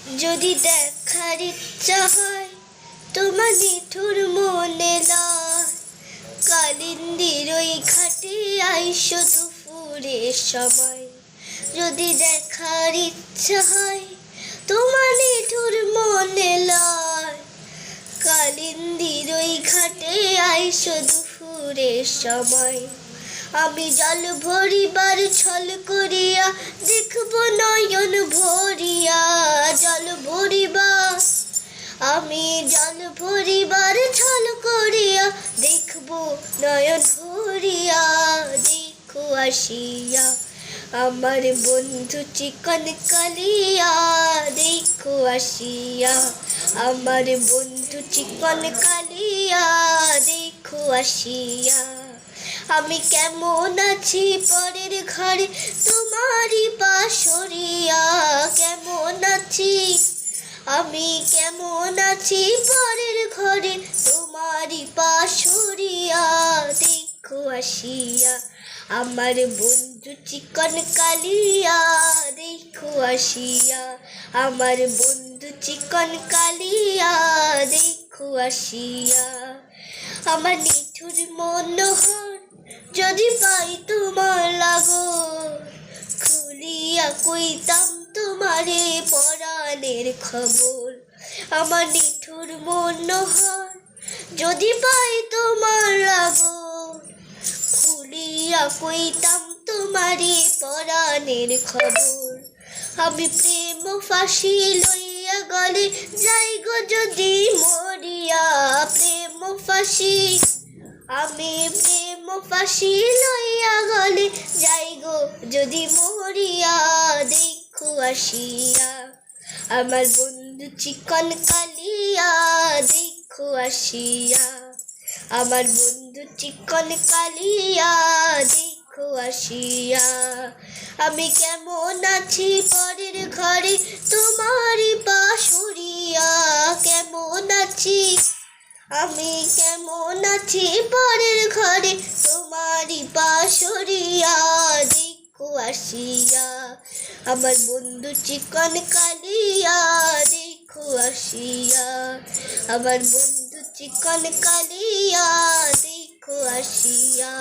যদি দেখার ইচ্ছা হয় তোমার নিঠুর মনে লয়, কালিন্দির ওই ঘাটে আইসো দুপুরের সময়। যদি দেখার ইচ্ছা হয় তোমার নিঠুর মনে লয়, কালিন্দির ওই ঘাটে আইসো দুপুরের সময়। আমি জল ভরিবার ছল করিয়া দেখব নয়ন ভরিয়া, জল ভরিবা আমি জল ভরিবার ছল করিয়া দেখব নয়ন ভরিয়া। দেখো আসিয়া আমার বন্ধু চিকন কালিয়া, দেখো আসিয়া আমার বন্ধু চিকন কালিয়া, দেখো আসিয়া। আমি কেমন আছি পরের ঘরে তোমারই পাশরিয়া, কেমন আছি আমি কেমন আছি পরের ঘরে তোমারই পাশরিয়া। দেখো আসিয়া আমার বন্ধু চিকন কালিয়া, দেখো আসিয়া আমার বন্ধু চিকন কালিয়া, দেখো আসিয়া। আমার নিঠুর মনোহর যদি পাই তোমার লাগর, খুলিয়া কইতাম তোমারে পরাণের খবর। আমার নিঠুর মনোহর যদি পাই তোমার লাগর, খুলিয়া কইতাম তোমারে পরাণের খবর। আমি প্রেম ফাঁসি লইয়া গলে যাই গো যদি মরিয়া, প্রেম ফাঁসি আমি প্রেম ফাঁসি লইয়া গলে যাই গো যদি মরিয়া। দেখো আসিয়া আমার বন্ধু চিকন কালিয়া, দেখো আসিয়া আমার বন্ধু চিকন কালিয়া, দেখো আসিয়া। আমি কেমন আছি পরের ঘরে তোমারই পাশরিয়া, কেমন আছি আমি কেমন আছি পরের ঘরে তোমারই পাশরিয়া। দেখো আসিয়া আমার বন্ধু চিকন কালিয়া, দেখো আসিয়া আমার বন্ধু চিকন কালিয়া, দেখো আসিয়া।